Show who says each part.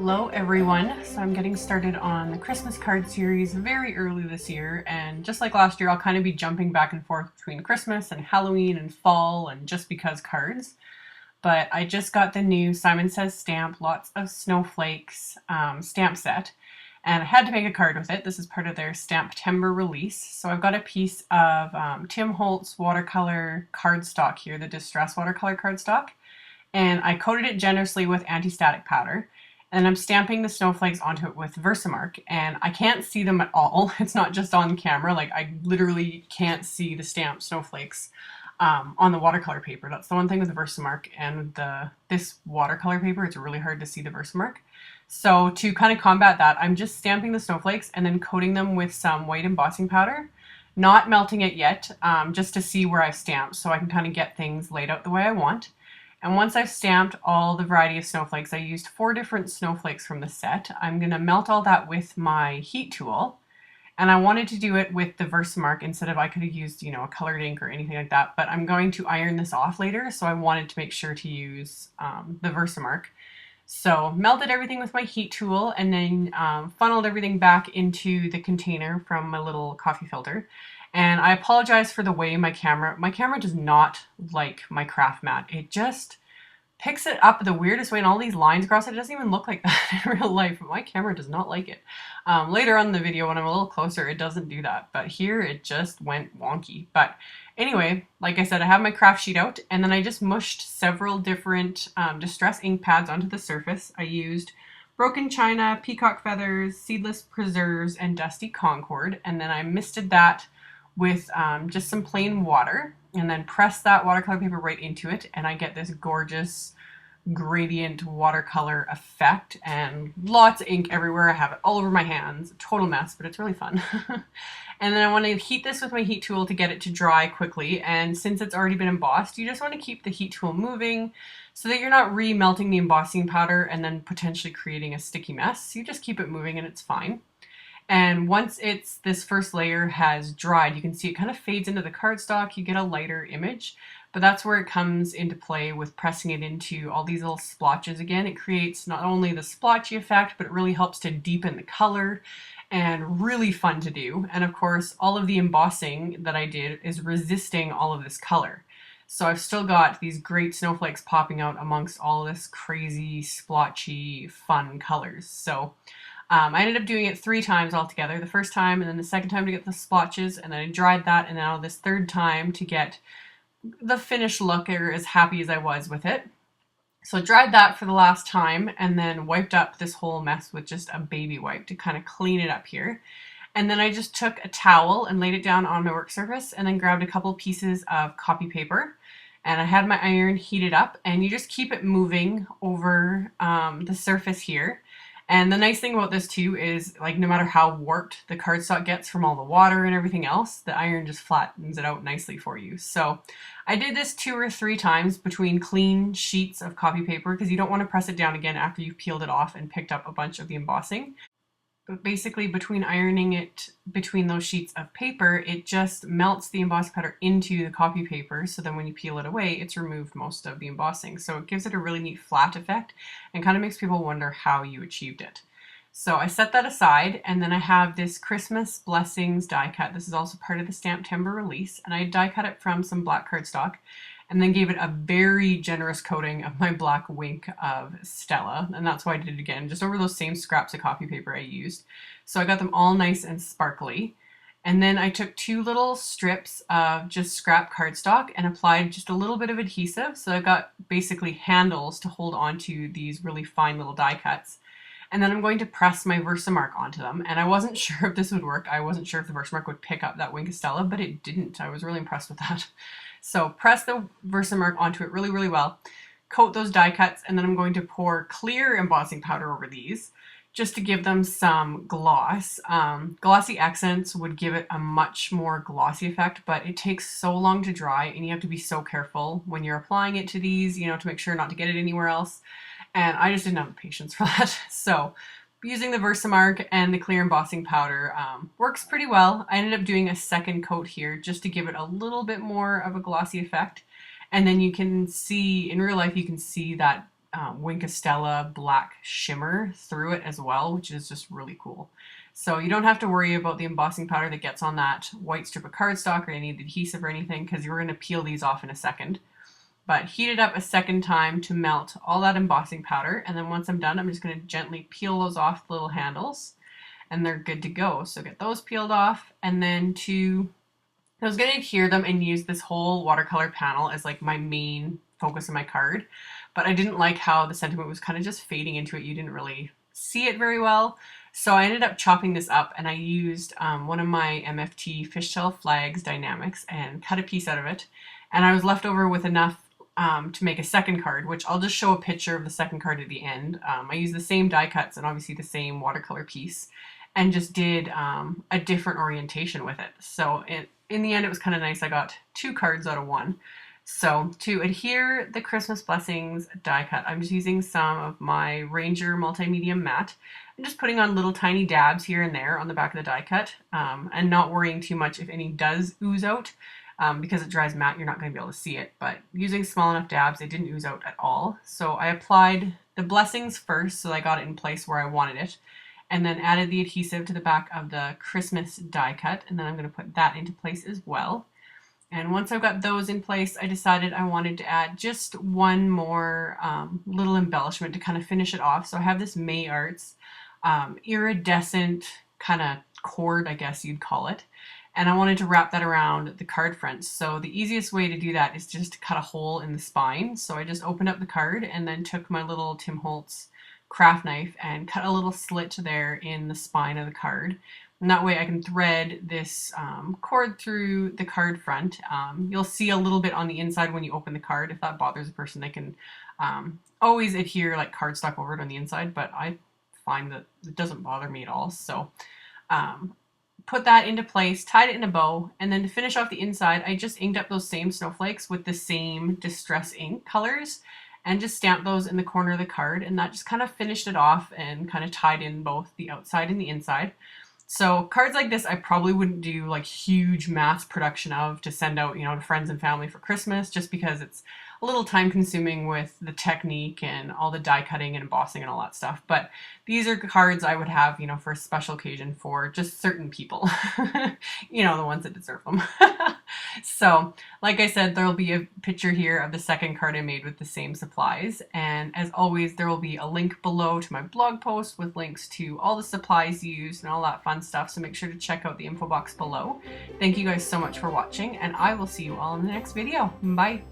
Speaker 1: Hello everyone! So I'm getting started on the Christmas card series very early this year, and just like last year I'll kind of be jumping back and forth between Christmas and Halloween and fall and just because cards. But I just got the new Simon Says stamp, lots of snowflakes stamp set, and I had to make a card with it. This is part of their Stamptember release. So I've got a piece of Tim Holtz watercolor cardstock here, the Distress watercolor cardstock, and I coated it generously with anti-static powder. And I'm stamping the snowflakes onto it with Versamark, and I can't see them at all. It's not just on camera, like I literally can't see the stamped snowflakes on the watercolor paper. That's the one thing with the Versamark and with this watercolor paper, it's really hard to see the Versamark. So to kind of combat that, I'm just stamping the snowflakes and then coating them with some white embossing powder, not melting it yet, just to see where I've stamped so I can kind of get things laid out the way I want. And once I've stamped all the variety of snowflakes, I used 4 different snowflakes from the set. I'm going to melt all that with my heat tool. And I wanted to do it with the Versamark instead of, I could have used, a colored ink or anything like that. But I'm going to iron this off later, so I wanted to make sure to use the Versamark. So melted everything with my heat tool and then funneled everything back into the container from my little coffee filter. And I apologize for the way my camera does not like my craft mat. It just picks it up the weirdest way and all these lines across it. It doesn't even look like that in real life, but my camera does not like it. Later on in the video when I'm a little closer, it doesn't do that, but here it just went wonky. But anyway, like I said, I have my craft sheet out and then I just mushed several different distress ink pads onto the surface. I used broken china, peacock feathers, seedless preserves, and dusty concord, and then I misted that with just some plain water and then press that watercolor paper right into it, and I get this gorgeous gradient watercolor effect and lots of ink everywhere. I have it all over my hands, total mess, but it's really fun. And then I want to heat this with my heat tool to get it to dry quickly, and since it's already been embossed, you just want to keep the heat tool moving so that you're not re-melting the embossing powder and then potentially creating a sticky mess. You just keep it moving and it's fine. And once this first layer has dried, you can see it kind of fades into the cardstock. You get a lighter image, but that's where it comes into play with pressing it into all these little splotches again. It creates not only the splotchy effect, but it really helps to deepen the color and really fun to do. And of course, all of the embossing that I did is resisting all of this color. So I've still got these great snowflakes popping out amongst all this crazy, splotchy, fun colors. So I ended up doing it 3 times altogether. The first time and then the second time to get the splotches, and then I dried that, and now this third time to get the finished look, or as happy as I was with it. So I dried that for the last time and then wiped up this whole mess with just a baby wipe to kind of clean it up here. And then I just took a towel and laid it down on my work surface and then grabbed a couple pieces of copy paper. And I had my iron heated up, and you just keep it moving over the surface here. And the nice thing about this too is, like, no matter how warped the cardstock gets from all the water and everything else, the iron just flattens it out nicely for you. So I did this 2 or 3 times between clean sheets of copy paper because you don't want to press it down again after you've peeled it off and picked up a bunch of the embossing. But basically, between ironing it between those sheets of paper, it just melts the embossing powder into the copy paper, so then when you peel it away, it's removed most of the embossing. So it gives it a really neat flat effect and kind of makes people wonder how you achieved it. So I set that aside, and then I have this Christmas Blessings die cut. This is also part of the Stamptember release, and I die cut it from some black cardstock and then gave it a very generous coating of my black wink of Stella. And that's why I did it again, just over those same scraps of copy paper I used. So I got them all nice and sparkly. And then I took 2 little strips of just scrap cardstock and applied just a little bit of adhesive. So I got basically handles to hold onto these really fine little die cuts. And then I'm going to press my Versamark onto them. And I wasn't sure if this would work. I wasn't sure if the Versamark would pick up that wink of Stella, but it didn't. I was really impressed with that. So press the Versamark onto it really, really well. Coat those die cuts, and then I'm going to pour clear embossing powder over these just to give them some gloss. Glossy accents would give it a much more glossy effect, but it takes so long to dry, and you have to be so careful when you're applying it to these, to make sure not to get it anywhere else. And I just didn't have the patience for that. So using the Versamark and the clear embossing powder works pretty well. I ended up doing a second coat here just to give it a little bit more of a glossy effect. And then you can see, in real life, you can see that Winkostella black shimmer through it as well, which is just really cool. So you don't have to worry about the embossing powder that gets on that white strip of cardstock or any adhesive or anything, because you're going to peel these off in a second. But heat it up a second time to melt all that embossing powder, and then once I'm done, I'm just going to gently peel those off the little handles, and they're good to go. So get those peeled off, and then I was going to adhere them and use this whole watercolor panel as like my main focus of my card, but I didn't like how the sentiment was kind of just fading into it. You didn't really see it very well. So I ended up chopping this up, and I used one of my MFT fishtail flags dynamics and cut a piece out of it. And I was left over with enough to make a second card, which I'll just show a picture of the second card at the end. I used the same die cuts and obviously the same watercolor piece, and just did a different orientation with it. So in the end, it was kind of nice. I got 2 cards out of 1. So to adhere the Christmas Blessings die cut, I'm just using some of my Ranger Multimedia Matte. I'm just putting on little tiny dabs here and there on the back of the die cut, and not worrying too much if any does ooze out. Because it dries matte, you're not going to be able to see it, but using small enough dabs, it didn't ooze out at all. So I applied the blessings first, so I got it in place where I wanted it, and then added the adhesive to the back of the Christmas die cut, and then I'm going to put that into place as well. And once I've got those in place, I decided I wanted to add just one more little embellishment to kind of finish it off. So I have this AmyR's iridescent kind of cord, I guess you'd call it. And I wanted to wrap that around the card fronts. So the easiest way to do that is just to cut a hole in the spine. So I just opened up the card and then took my little Tim Holtz craft knife and cut a little slit there in the spine of the card. And that way I can thread this cord through the card front. You'll see a little bit on the inside when you open the card. If that bothers a person, they can always adhere like cardstock over it on the inside, but I find that it doesn't bother me at all. So put that into place, tied it in a bow, and then to finish off the inside, I just inked up those same snowflakes with the same Distress ink colors and just stamped those in the corner of the card, and that just kind of finished it off and kind of tied in both the outside and the inside. So cards like this I probably wouldn't do like huge mass production of to send out, you know, to friends and family for Christmas, just because it's a little time consuming with the technique and all the die cutting and embossing and all that stuff. But these are cards I would have, you know, for a special occasion for just certain people, you know, the ones that deserve them. So like I said, there'll be a picture here of the second card I made with the same supplies. And as always, there will be a link below to my blog post with links to all the supplies used and all that fun stuff. So make sure to check out the info box below. Thank you guys so much for watching, and I will see you all in the next video. Bye.